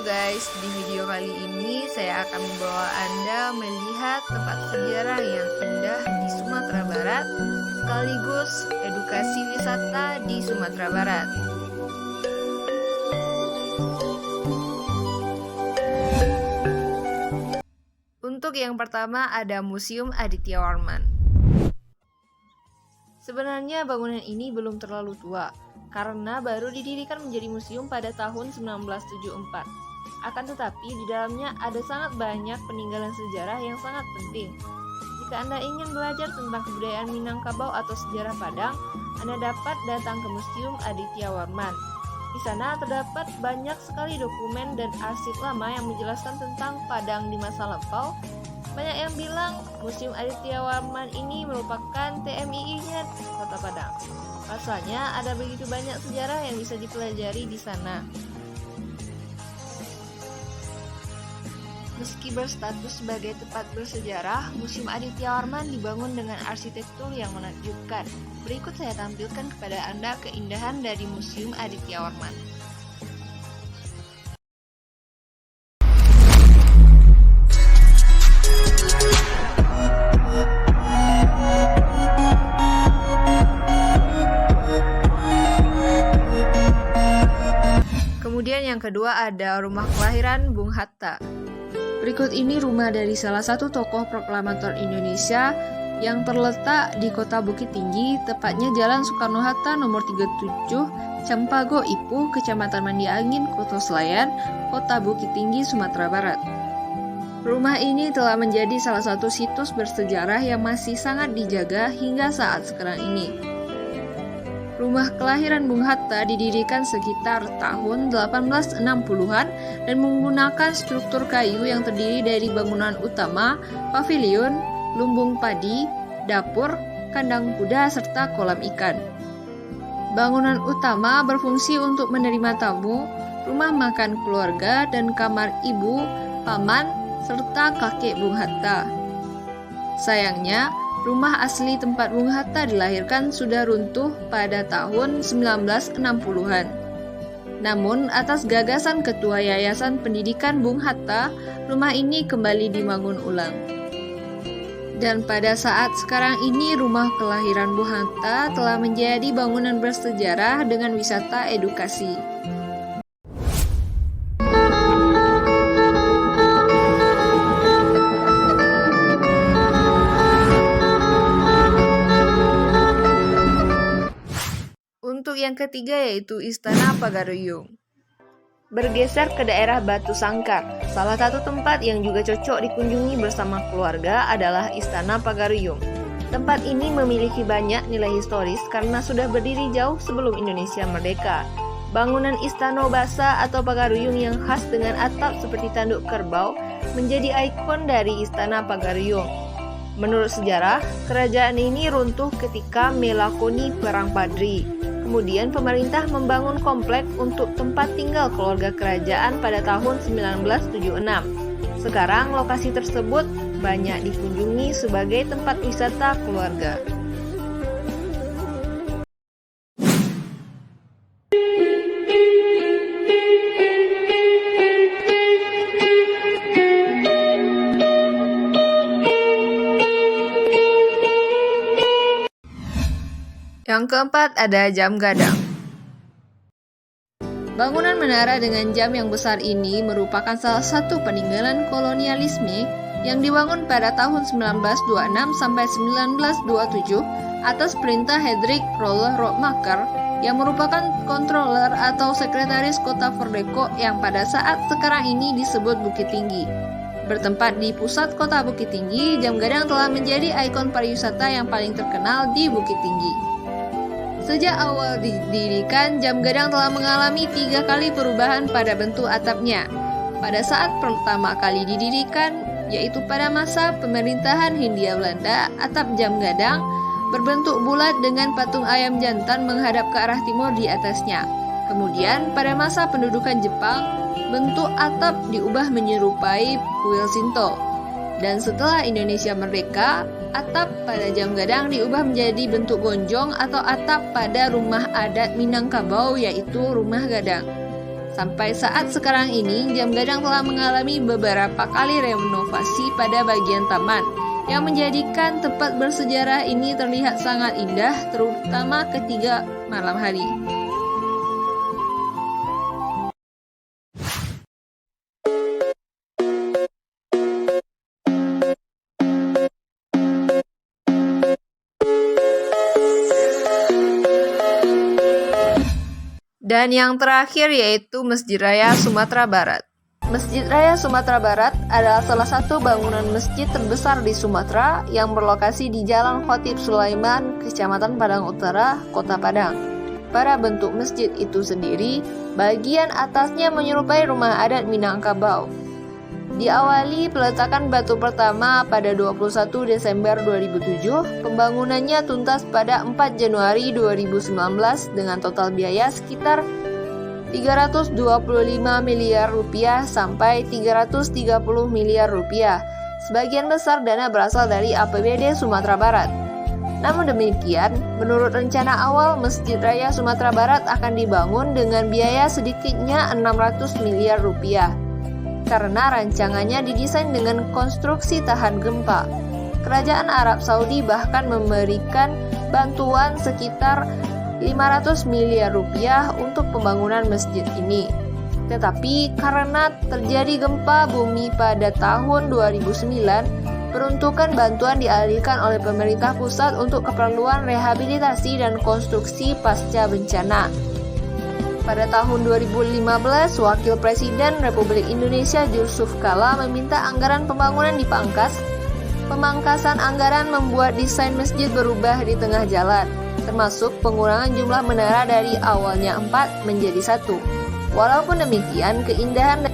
guys, di video kali ini saya akan membawa Anda melihat tempat sejarah yang indah di Sumatera Barat sekaligus edukasi wisata di Sumatera Barat. Untuk yang pertama ada Museum Aditya Warman. Sebenarnya bangunan ini belum terlalu tua, karena baru didirikan menjadi museum pada tahun 1974. Akan tetapi di dalamnya ada sangat banyak peninggalan sejarah yang sangat penting. Jika Anda ingin belajar tentang kebudayaan Minangkabau atau sejarah Padang, Anda dapat datang ke Museum Aditya Warman. Di sana terdapat banyak sekali dokumen dan arsip lama yang menjelaskan tentang Padang di masa lampau. Banyak yang bilang Museum Aditya Warman ini merupakan TMII-nya Kota Padang. Pasalnya ada begitu banyak sejarah yang bisa dipelajari di sana. Meski berstatus sebagai tempat bersejarah, Museum Aditya Warman dibangun dengan arsitektur yang menakjubkan. Berikut saya tampilkan kepada Anda keindahan dari Museum Aditya Warman. Kemudian yang kedua ada rumah kelahiran Bung Hatta. Berikut ini rumah dari salah satu tokoh proklamator Indonesia yang terletak di Kota Bukit Tinggi, tepatnya Jalan Soekarno-Hatta nomor 37, Campago Ipuh, Kecamatan Mandi Angin, Kota Selayar, Kota Bukit Tinggi, Sumatera Barat. Rumah ini telah menjadi salah satu situs bersejarah yang masih sangat dijaga hingga saat sekarang ini. Rumah kelahiran Bung Hatta didirikan sekitar tahun 1860-an dan menggunakan struktur kayu yang terdiri dari bangunan utama, pavilion, lumbung padi, dapur, kandang kuda, serta kolam ikan. Bangunan utama berfungsi untuk menerima tamu, rumah makan keluarga, dan kamar ibu, paman, serta kakek Bung Hatta. Sayangnya, rumah asli tempat Bung Hatta dilahirkan sudah runtuh pada tahun 1960-an. Namun, atas gagasan Ketua Yayasan Pendidikan Bung Hatta, rumah ini kembali dibangun ulang. Dan pada saat sekarang ini, rumah kelahiran Bung Hatta telah menjadi bangunan bersejarah dengan wisata edukasi. Untuk yang ketiga yaitu Istana Pagaruyung. Bergeser ke daerah Batu Sangkar, salah satu tempat yang juga cocok dikunjungi bersama keluarga adalah Istana Pagaruyung. Tempat ini memiliki banyak nilai historis karena sudah berdiri jauh sebelum Indonesia merdeka. Bangunan Istana Basa atau Pagaruyung yang khas dengan atap seperti tanduk kerbau menjadi ikon dari Istana Pagaruyung. Menurut sejarah, kerajaan ini runtuh ketika melakoni Perang Padri. Kemudian pemerintah membangun komplek untuk tempat tinggal keluarga kerajaan pada tahun 1976. Sekarang lokasi tersebut banyak dikunjungi sebagai tempat wisata keluarga. Yang keempat ada Jam Gadang. Bangunan menara dengan jam yang besar ini merupakan salah satu peninggalan kolonialisme yang dibangun pada tahun 1926 sampai 1927 atas perintah Hendrik Roller Rockmaker yang merupakan controller atau sekretaris kota Verdeko yang pada saat sekarang ini disebut Bukit Tinggi. Bertempat di pusat kota Bukit Tinggi, Jam Gadang telah menjadi ikon pariwisata yang paling terkenal di Bukit Tinggi. Sejak awal didirikan, Jam Gadang telah mengalami 3 kali perubahan pada bentuk atapnya. Pada saat pertama kali didirikan, yaitu pada masa pemerintahan Hindia Belanda, atap Jam Gadang berbentuk bulat dengan patung ayam jantan menghadap ke arah timur di atasnya. Kemudian, pada masa pendudukan Jepang, bentuk atap diubah menyerupai kuil Shinto. Dan setelah Indonesia merdeka, atap pada Jam Gadang diubah menjadi bentuk gonjong atau atap pada rumah adat Minangkabau, yaitu rumah gadang. Sampai saat sekarang ini, Jam Gadang telah mengalami beberapa kali renovasi pada bagian taman, yang menjadikan tempat bersejarah ini terlihat sangat indah, terutama ketika malam hari. Dan yang terakhir yaitu Masjid Raya Sumatera Barat. Masjid Raya Sumatera Barat adalah salah satu bangunan masjid terbesar di Sumatera yang berlokasi di Jalan Khatib Sulaiman, Kecamatan Padang Utara, Kota Padang. Pada bentuk masjid itu sendiri, bagian atasnya menyerupai rumah adat Minangkabau. Diawali peletakan batu pertama pada 21 Desember 2007, pembangunannya tuntas pada 4 Januari 2019 dengan total biaya sekitar 325 miliar rupiah sampai 330 miliar rupiah. Sebagian besar dana berasal dari APBD Sumatera Barat. Namun demikian, menurut rencana awal, Masjid Raya Sumatera Barat akan dibangun dengan biaya sedikitnya 600 miliar rupiah. Karena rancangannya didesain dengan konstruksi tahan gempa. Kerajaan Arab Saudi bahkan memberikan bantuan sekitar 500 miliar rupiah untuk pembangunan masjid ini. Tetapi karena terjadi gempa bumi pada tahun 2009, peruntukan bantuan dialihkan oleh pemerintah pusat untuk keperluan rehabilitasi dan konstruksi pasca bencana. Pada tahun 2015, Wakil Presiden Republik Indonesia Yusuf Kala meminta anggaran pembangunan dipangkas. Pemangkasan anggaran membuat desain masjid berubah di tengah jalan, termasuk pengurangan jumlah menara dari awalnya 4 menjadi 1. Walaupun demikian, keindahan